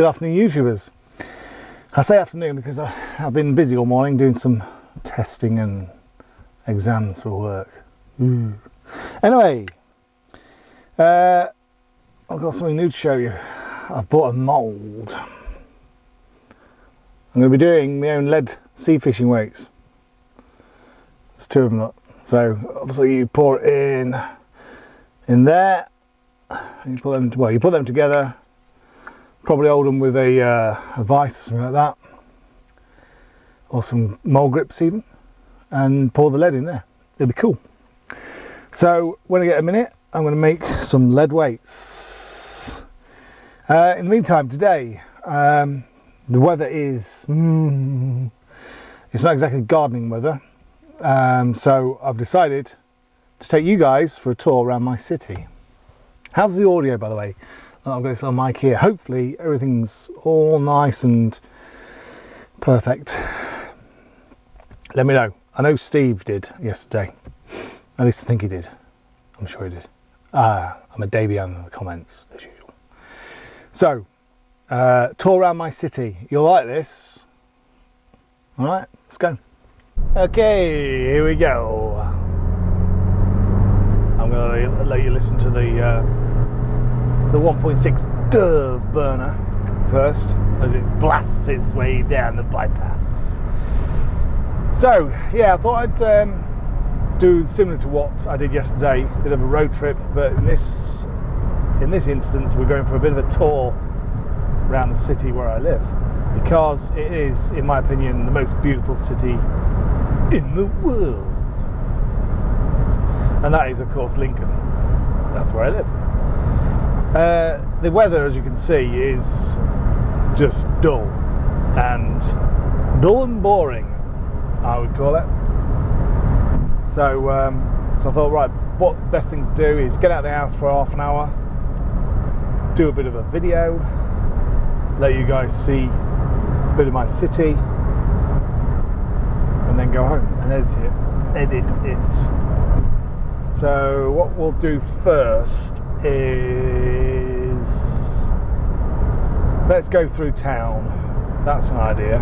Good afternoon, YouTubers. I say afternoon because I've been busy all morning doing some testing and exams for work. Anyway, I've got something new to show you. I've bought a mould. I'm going to be doing my own lead sea fishing weights. There's two of them up. So obviously you pour it in there. And you put them together. Probably hold them with a vice or something like that, or some mould grips even, and pour the lead in there. It'll be cool. So when I get a minute, I'm going to make some lead weights. In the meantime, today the weather is it's not exactly gardening weather, so I've decided to take you guys for a tour around my city. How's the audio, by the way? I've got this on mic here. Hopefully everything's all nice and perfect. Let me know. I know Steve did yesterday. At least I think he did. I'm sure he did. I'm a day behind in the comments as usual. So, tour around my city. You'll like this. Alright, let's go. Okay, here we go. I'm going to let you listen to the 1.6 Dove burner first as it blasts its way down the bypass. So yeah, I thought I'd do similar to what I did yesterday, a bit of a road trip, but in this instance we're going for a bit of a tour around the city where I live, because it is, in my opinion, the most beautiful city in the world, and that is of course Lincoln. That's where I live. The weather, as you can see, is just dull and boring, I would call it. So I thought, right, what the best thing to do is get out of the house for half an hour, do a bit of a video, let you guys see a bit of my city, and then go home and edit it. So what we'll do first is let's go through town. That's an idea.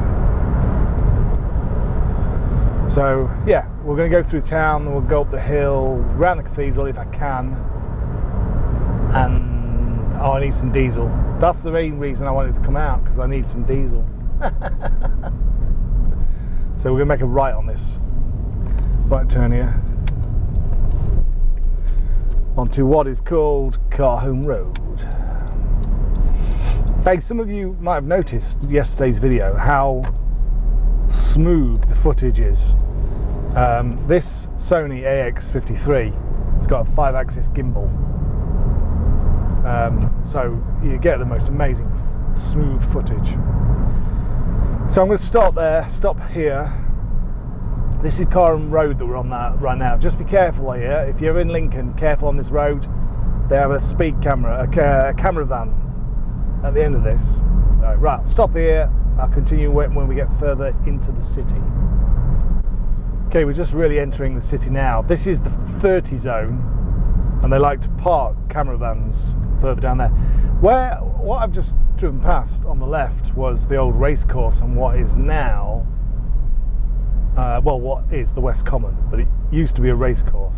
So yeah, we're going to go through town, we'll go up the hill, around the cathedral if I can, and I need some diesel. That's the main reason I wanted to come out, because I need some diesel. So we're going to make a right on this right turn here onto what is called Carhome Road. Hey, some of you might have noticed yesterday's video how smooth the footage is. This Sony AX53 has got a 5-axis gimbal, so you get the most amazing smooth footage. So I'm going to stop here. This is Carhome Road that we're on right now. Just be careful here. If you're in Lincoln, careful on this road. They have a speed camera, a camera van at the end of this. So, right, stop here. I'll continue when we get further into the city. Okay, we're just really entering the city now. This is the 30 zone, and they like to park camera vans further down there. What I've just driven past on the left was the old race course, and what is now what is the West Common, but it used to be a race course.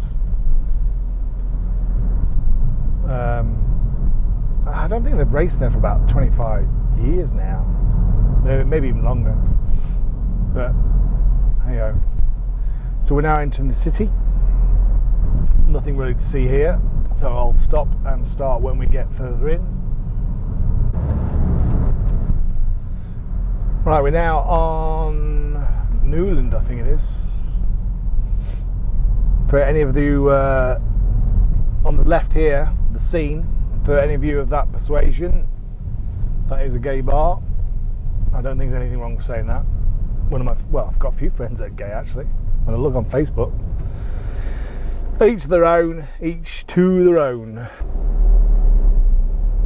I don't think they've raced there for about 25 years now, maybe even longer, but hey ho. So we're now entering the city. Nothing really to see here, so I'll stop and start when we get further in. Right, we're now on Newland, I think it is. For any of you on the left here, the scene, for any of you of that persuasion, that is a gay bar. I don't think there's anything wrong with saying that. I've got a few friends that are gay actually. When I look on Facebook, each their own, each to their own.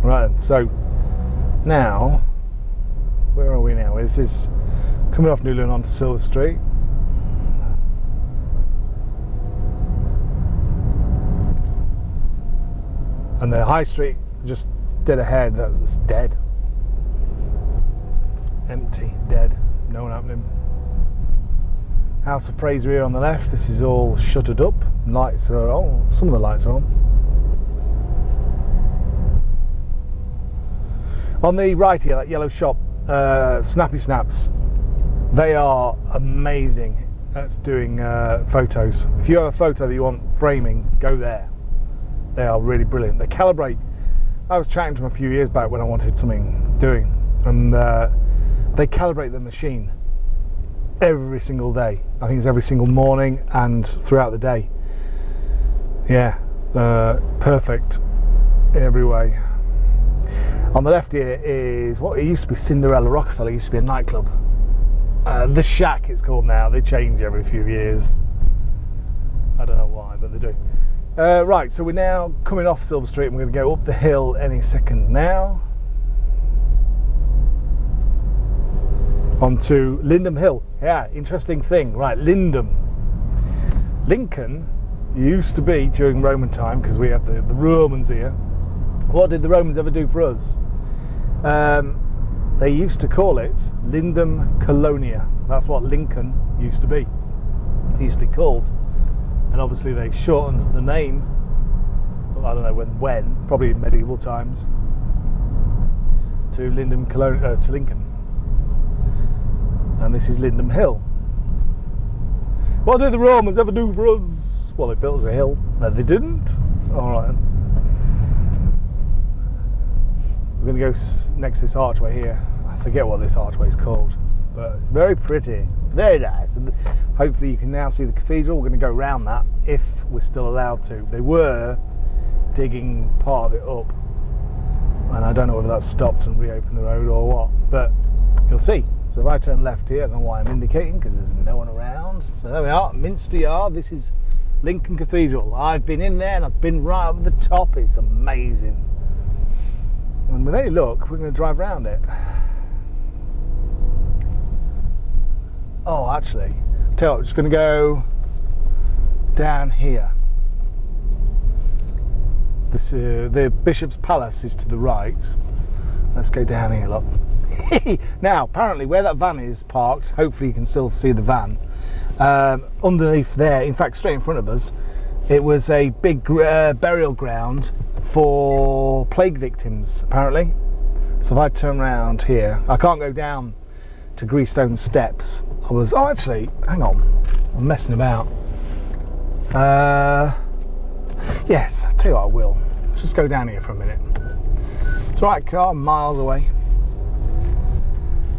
Right, so now, where are we now? This is coming off Newland onto Silver Street. And the high street just dead ahead, that was dead. House of Fraser here on the left. This is all shuttered up. Lights are on. Some of the lights are on. On the right here, that yellow shop, Snappy Snaps. They are amazing at doing photos. If you have a photo that you want framing, go there. They are really brilliant. They calibrate. I was chatting to them a few years back when I wanted something doing, and they calibrate the machine every single day. I think it's every single morning and throughout the day. Yeah, perfect in every way. On the left here is what it used to be Cinderella Rockefeller. It used to be a nightclub. The Shack it's called now. They change every few years. I don't know why, but they do. Right, so we're now coming off Silver Street and we're going to go up the hill any second now. Onto Lindham Hill. Yeah, interesting thing. Right, Lindham. Lincoln used to be, during Roman time, because we have the Romans here. What did the Romans ever do for us? They used to call it Lindham Colonia. That's what Lincoln used to be. It used to be called. And obviously they shortened the name, well, I don't know when, probably in medieval times, to Lindham Colonia, to Lincoln. And this is Lindham Hill. What did the Romans ever do for us? Well, they built us a hill. No, they didn't. All right. We're going to go next to this archway here. I forget what this archway is called, but it's very pretty, very nice. And hopefully you can now see the cathedral. We're going to go around that if we're still allowed to. They were digging part of it up, and I don't know whether that's stopped and reopened the road or what, but you'll see. So if I turn left here, I don't know why I'm indicating, because there's no one around. So there we are, Minster Yard. This is Lincoln Cathedral. I've been in there and I've been right up at the top. It's amazing. And with any luck, we're going to drive around it. Oh, actually, tell you what, I'm just going to go down here. This, the Bishop's Palace is to the right. Let's go down here, look. Now, apparently, where that van is parked, hopefully you can still see the van. Underneath there, in fact, straight in front of us, it was a big burial ground for plague victims, apparently. So if I turn around here, I can't go down to Greystone Steps. Oh, actually, hang on, I'm messing about. Yes, I'll tell you what, I will. Let's just go down here for a minute. It's all right, car, miles away.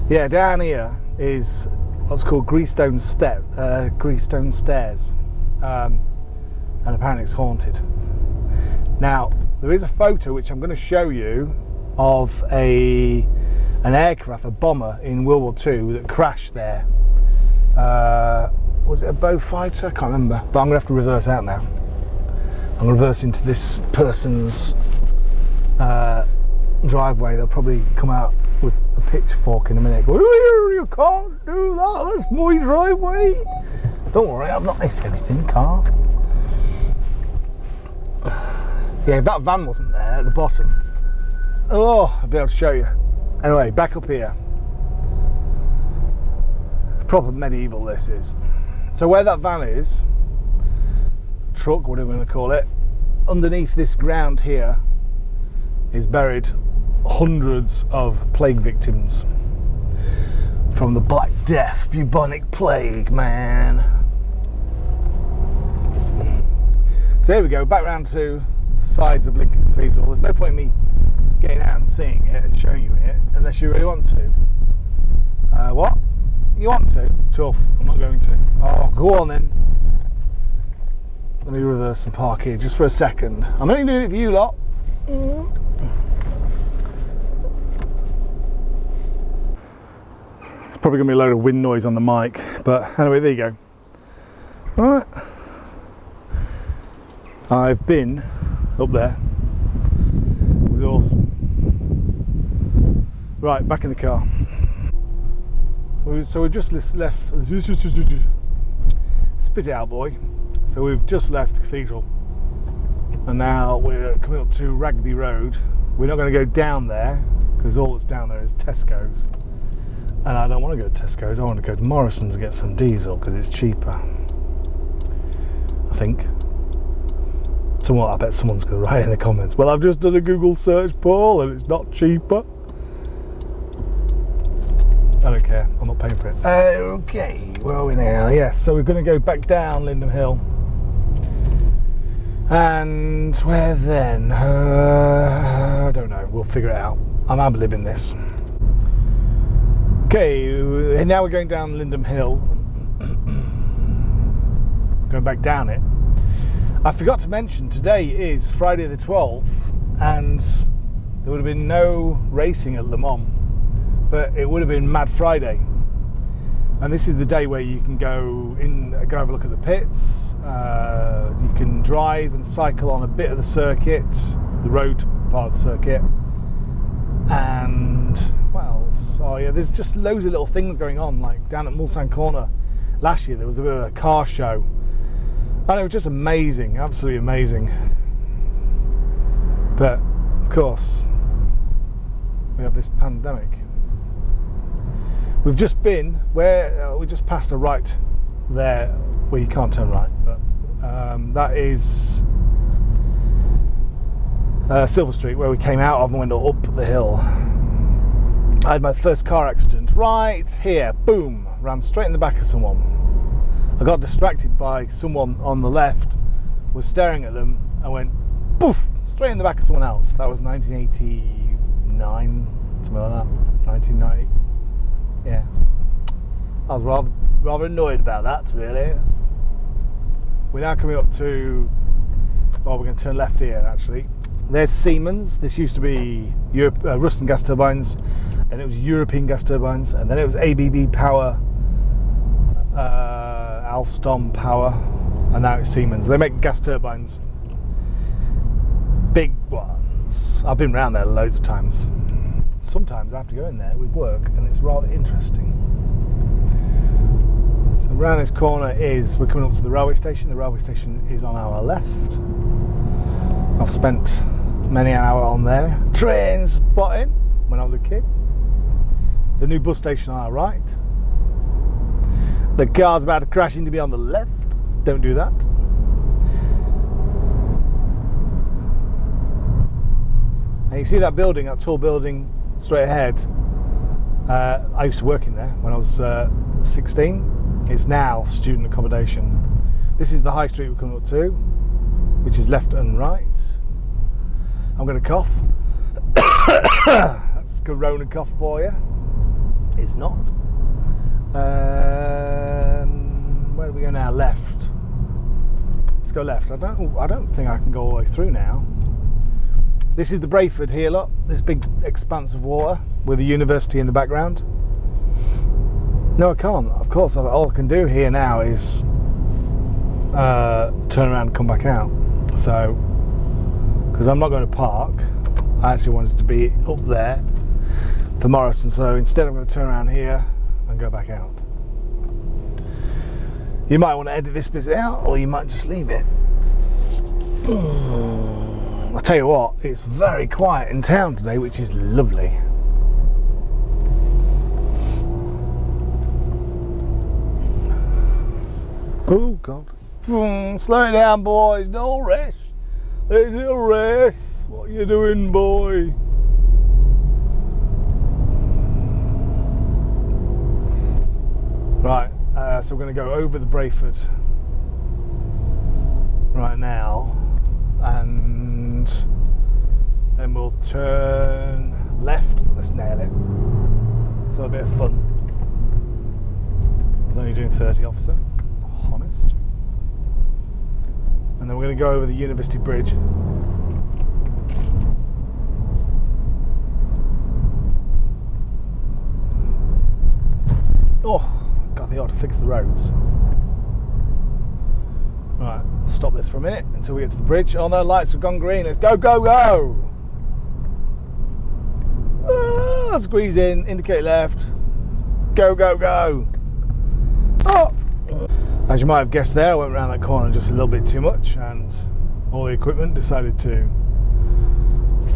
Yeah, down here is what's called Greystone Stairs, and apparently it's haunted. Now, there is a photo which I'm going to show you of an aircraft, a bomber in World War II that crashed there. Was it a Beaufighter? I can't remember, but I'm going to have to reverse out now. I'm going to reverse into this person's driveway. They'll probably come out with a pitchfork in a minute. Go, you can't do that, that's my driveway. Don't worry, I've not hit anything, car. Yeah, if that van wasn't there at the bottom, oh, I'd be able to show you. Anyway, back up here. Proper medieval this is. So where that van is, truck, whatever we're going to call it, underneath this ground here is buried hundreds of plague victims from the Black Death, bubonic plague, man. So here we go, back round to the sides of Lincoln Cathedral. There's no point in me getting out and seeing it and showing you it unless you really want to. What? You want to? Tough, I'm not going to. Oh, go on then. Let me reverse and park here just for a second. I'm only doing it for you lot. It's probably going to be a load of wind noise on the mic, but anyway, there you go. Alright. I've been up there. It was awesome. Right, back in the car. So we've just left. Spit it out, boy. So we've just left the cathedral, and now we're coming up to Rugby Road. We're not going to go down there because all that's down there is Tesco's. And I don't want to go to Tesco's, I want to go to Morrison's and get some diesel because it's cheaper, I think. I bet someone's going to write in the comments, well, I've just done a Google search, Paul, and it's not cheaper. I don't care, I'm not paying for it. Okay, where are we now? Yes, so we're going to go back down Lindham Hill. And where then? I don't know, we'll figure it out. I'm ad-libbing this. Okay, now we're going down Lindham Hill. Going back down it. I forgot to mention, today is Friday the 12th, and there would have been no racing at Le Mans, but it would have been Mad Friday. And this is the day where you can go have a look at the pits, you can drive and cycle on a bit of the circuit, the road part of the circuit, and what else? Oh yeah, there's just loads of little things going on, like down at Mulsanne Corner last year there was a bit of a car show, and it was just amazing, absolutely amazing. But of course we have this pandemic. We've just been where we just passed a right there where you can't turn right, but that is Silver Street, where we came out of and went up the hill. I had my first car accident right here, boom, ran straight in the back of someone. I got distracted by someone on the left, was staring at them, and went poof, straight in the back of someone else. That was 1989, something like that, 1990. Yeah, I was rather annoyed about that, really. We're now coming up to, well, we're going to turn left here actually. There's Siemens. This used to be Ruston gas turbines, then it was European gas turbines, and then it was ABB Power, Alstom Power, and now it's Siemens. They make gas turbines, big ones. I've been around there loads of times. Sometimes I have to go in there with work, and it's rather interesting. So around this corner we're coming up to the railway station. The railway station is on our left. I've spent many an hour on there train spotting when I was a kid. The new bus station on our right. The car's about to crash into me on the left. Don't do that. And you see that building, that tall building straight ahead. I used to work in there when I was 16. It's now student accommodation. This is the high street we're coming up to, which is left and right. I'm going to cough. That's Corona cough for you. It's not. Where do we go now? Left. Let's go left. I don't think I can go all the way through now. This is the Brayford here, look. This big expanse of water with the university in the background. No, I can't. Of course, all I can do here now is turn around and come back out. So, because I'm not going to park, I actually wanted to be up there for Morrison. So instead, I'm going to turn around here and go back out. You might want to edit this bit out, or you might just leave it. I'll tell you what, it's very quiet in town today, which is lovely. Oh God. Slow it down, boys, no rush. There's a race. What are you doing, boy? Right, so we're going to go over the Brayford right now, and then we'll turn left. Let's nail it. It's a bit of fun. I was only doing 30, officer. Honest. And then we're going to go over the University Bridge. Oh, God, they ought to fix the roads. Right, stop this for a minute until we get to the bridge. Oh no, lights have gone green. Let's go, go, go! Ah, squeeze in, indicate left. Go, go, go! Oh! As you might have guessed there, I went around that corner just a little bit too much, and all the equipment decided to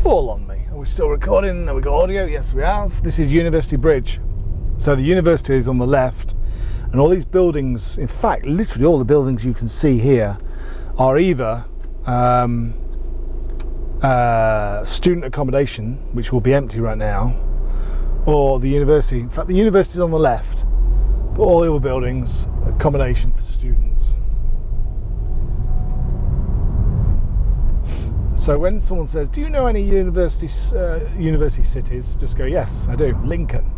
fall on me. Are we still recording? Have we got audio? Yes, we have. This is University Bridge. So the university is on the left, and all these buildings, in fact literally all the buildings you can see here, are either student accommodation, which will be empty right now, or the university. In fact, the university is on the left, but all the other buildings, accommodation for students. So when someone says, do you know any university cities, just go, yes, I do. Lincoln.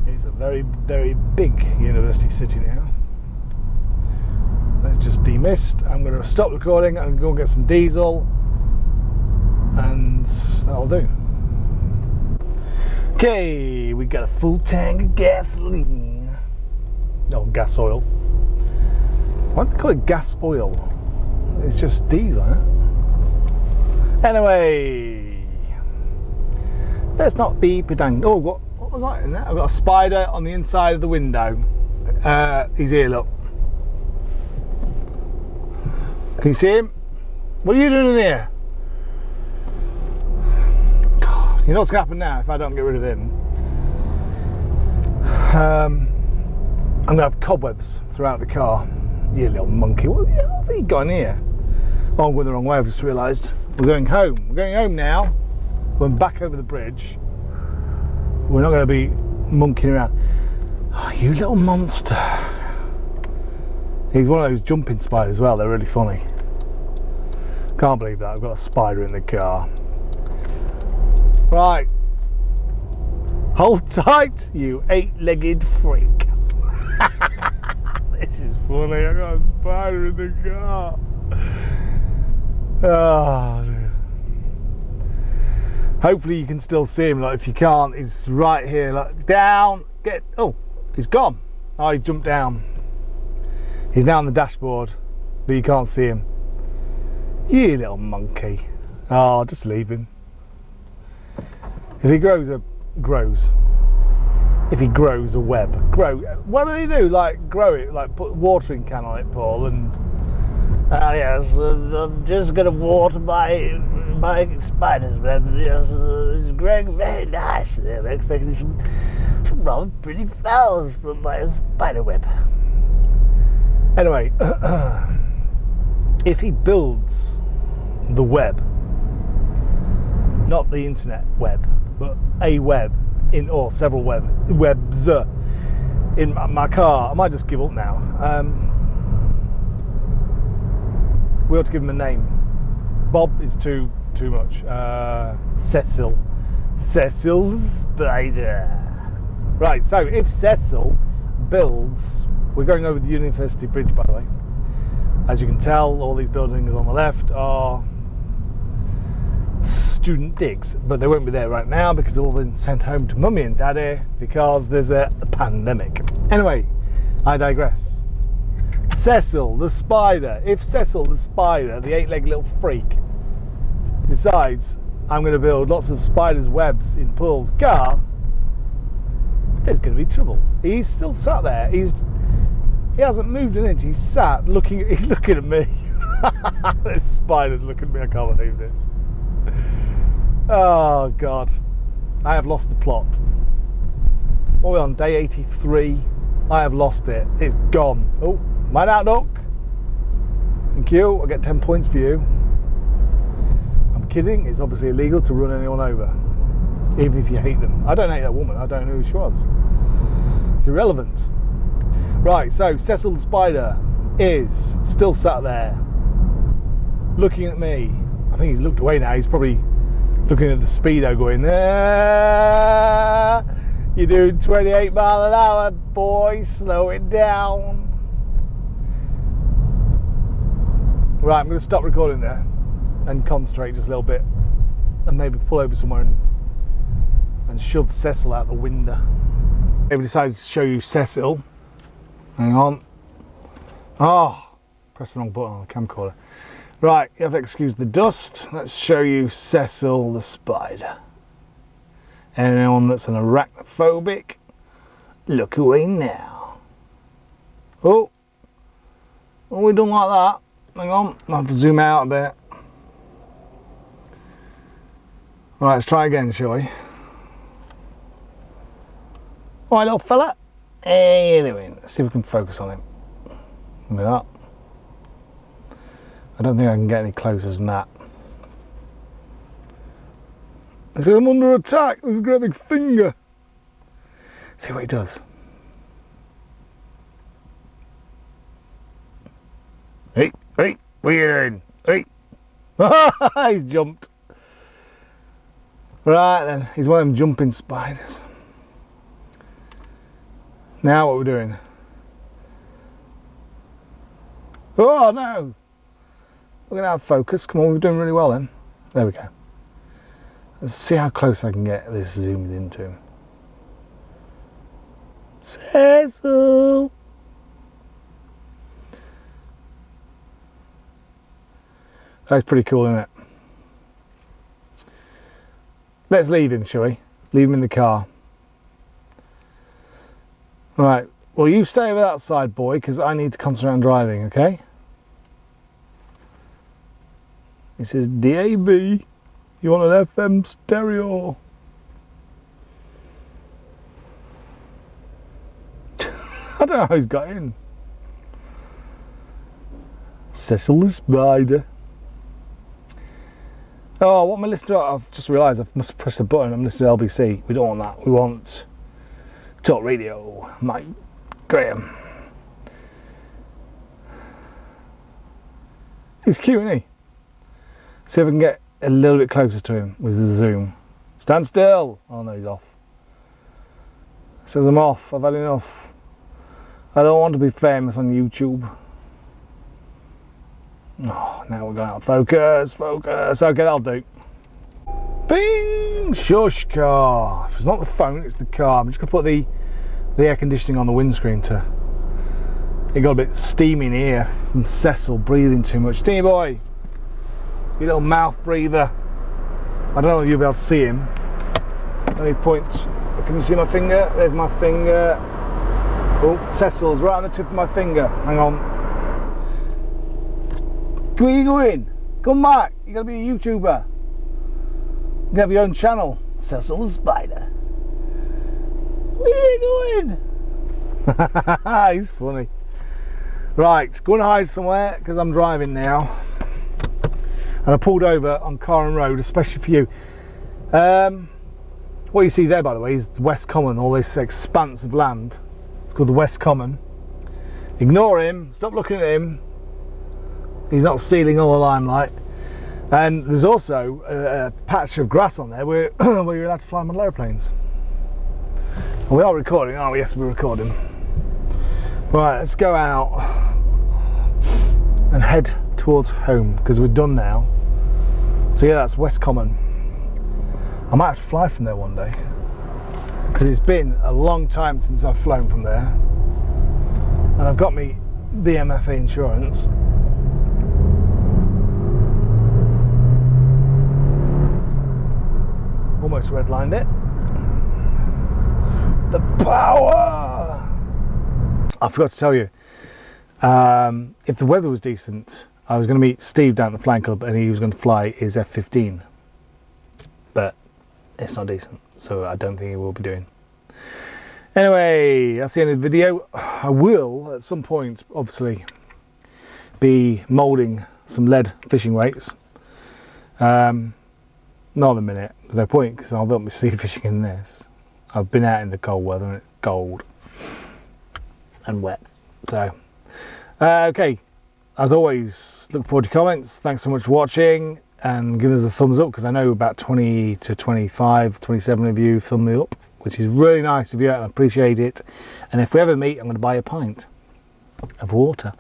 It's a very, very big university city now. Let's just demist. I'm going to stop recording and go and get some diesel, and that'll do. Okay, we got a full tank of gasoline. No, gas oil. Why do they call it gas oil? It's just diesel, huh? Anyway, let's not be pedant. Oh, what was that in there? I've got a spider on the inside of the window. He's here, look. Can you see him? What are you doing in here? God, you know what's going to happen now if I don't get rid of him? I'm going to have cobwebs throughout the car. You little monkey. What have you got in here? Oh, I'm going the wrong way, I've just realised. We're going home. We're going home now. We're back over the bridge. We're not going to be monkeying around. Oh, you little monster. He's one of those jumping spiders as well. They're really funny. Can't believe that. I've got a spider in the car. Right. Hold tight, you 8-legged freak. This is funny. I've got a spider in the car. Oh, dear. Hopefully you can still see him. Like, if you can't, he's right here. Like, down, get. Oh, he's gone. Oh, he's jumped down. He's now on the dashboard, but you can't see him. You little monkey. Oh, just leave him. If he grows a web. What do they do? Like, grow it, like put a watering can on it, Paul, and yes, I'm just going to water my spider's web. Yes, it's growing very nice. I'm expecting some rather pretty flowers from my spider web. Anyway, if he builds the web, not the internet web, but a web or several webs in my car, I might just give up now. We ought to give him a name. Bob is too much. Cecil. Cecil the Spider. Right, so if Cecil builds, we're going over the University Bridge, by the way. As you can tell, all these buildings on the left are student digs, but they won't be there right now because they've all been sent home to Mummy and Daddy because there's a pandemic. Anyway, I digress. Cecil the Spider. If Cecil the Spider, the 8-legged little freak, decides I'm going to build lots of spiders' webs in Paul's car, there's going to be trouble. He's still sat there. He hasn't moved an inch. He's sat looking. He's looking at me. This spider's looking at me. I can't believe this. Oh God, I have lost the plot. What are we on? Day 83. I have lost it. It's gone. Oh, mine outlook. Thank you. I'll get 10 points for you. I'm kidding. It's obviously illegal to run anyone over, even if you hate them. I don't hate that woman. I don't know who she was. It's irrelevant. Right, so Cecil the Spider is still sat there looking at me. I think he's looked away now. He's probably looking at the speedo going, you're doing 28 mile an hour, boy, slow it down. Right, I'm going to stop recording there and concentrate just a little bit and maybe pull over somewhere and shove Cecil out the window. Maybe decided to show you Cecil. Hang on. Oh, press the wrong button on the camcorder. Right, you have to excuse the dust. Let's show you Cecil the Spider. Anyone that's an arachnophobic, look away now. Oh, we don't like that. Hang on, I'll have to zoom out a bit. Right, let's try again, shall we? Alright, little fella. Hey, you doing? Let's see if we can focus on him. Look at that. I don't think I can get any closer than that. It says I'm under attack. There's a great big finger. See what he does. Hey, hey, where you doing? Hey. He's jumped. Right then, he's one of them jumping spiders. Now what we're doing? Oh no! We're going to have focus. Come on, we're doing really well then. There we go. Let's see how close I can get this zoomed into him. Cecil! That's pretty cool, isn't it? Let's leave him, shall we? Leave him in the car. Right, well you stay over that side, boy, because I need to concentrate on driving, okay? It says DAB. You want an FM stereo? I don't know how he's got in. Cecil the spider. Oh, what am I listening to? I've just realised I must have pressed a button. I'm listening to LBC. We don't want that. We want Talk Radio. Mike Graham. He's cute, isn't he? See if I can get a little bit closer to him with the zoom. Stand still! Oh no, he's off. Says I'm off. I've had enough. I don't want to be famous on YouTube. Oh, now we're going out. Focus, focus. Okay, that'll do. Bing! Shush car. If it's not the phone, it's the car. I'm just going to put the air conditioning on the windscreen to... It got a bit steamy in here from Cecil breathing too much. Steamy boy! You little mouth breather. I don't know if you'll be able to see him. Let me point. Can you see my finger? There's my finger. Oh, Cecil's right on the tip of my finger. Hang on. Where are you going? Come back. You gotta be a YouTuber. You have your own channel. Cecil the spider. Where are you going? He's funny. Right, go and hide somewhere because I'm driving now. And I pulled over on Carron Road, especially for you. What you see there, by the way, is the West Common, all this expanse of land. It's called the West Common. Ignore him, stop looking at him. He's not stealing all the limelight. And there's also a patch of grass on there where, where you're allowed to fly model aeroplanes. And we are recording, aren't we? Yes, we're recording. Right, let's go out and head towards home because we're done now. So yeah, that's West Common. I might have to fly from there one day because it's been a long time since I've flown from there, and I've got me BMFA insurance. Almost redlined it. The power! I forgot to tell you, if the weather was decent, I was going to meet Steve down at the flying club and he was going to fly his F-15, but it's not decent, so I don't think he will be doing. Anyway, that's the end of the video. I will at some point obviously be moulding some lead fishing weights. Not at the minute, there's no point because I don't be sea fishing in this. I've been out in the cold weather and it's cold and wet. So okay, as always, look forward to comments. Thanks so much for watching and give us a thumbs up because I know about 20 to 25, 27 of you thumb me up, which is really nice of you and I appreciate it. And if we ever meet, I'm going to buy a pint of water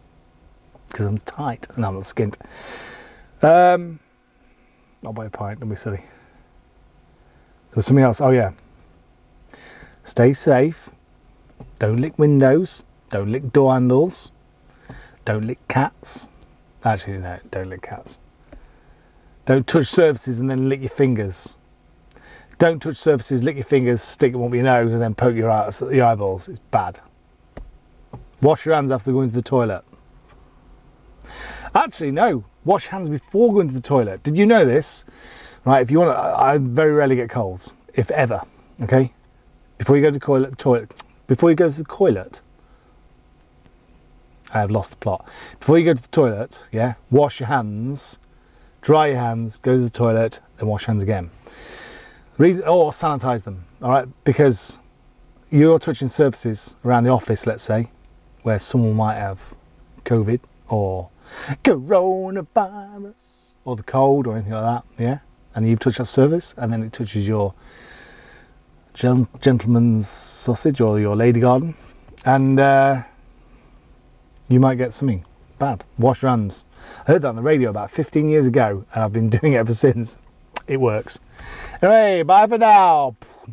because I'm tight and I'm not skint. I'll buy a pint, don't be silly. There was something else. Oh yeah, stay safe, don't lick windows, don't lick door handles, don't lick cats. Actually no, don't lick cats. Don't touch surfaces and then lick your fingers. Don't touch surfaces, lick your fingers, stick them up your nose and then poke your eyeballs. It's bad. Wash your hands after going to the toilet. Actually no, wash hands before going to the toilet. Did you know this? Right, if you want to, I very rarely get colds, if ever, okay? Before you go to the toilet, before you go to the toilet, I have lost the plot. Before you go to the toilet, yeah, wash your hands, dry your hands, go to the toilet, then wash hands again. Or sanitize them, all right? Because you're touching surfaces around the office, let's say, where someone might have COVID or coronavirus or the cold or anything like that, yeah? And you've touched that surface, and then it touches your gentleman's sausage or your lady garden, and you might get something bad. Wash your hands. I heard that on the radio about 15 years ago, and I've been doing it ever since. It works. Anyway, bye for now.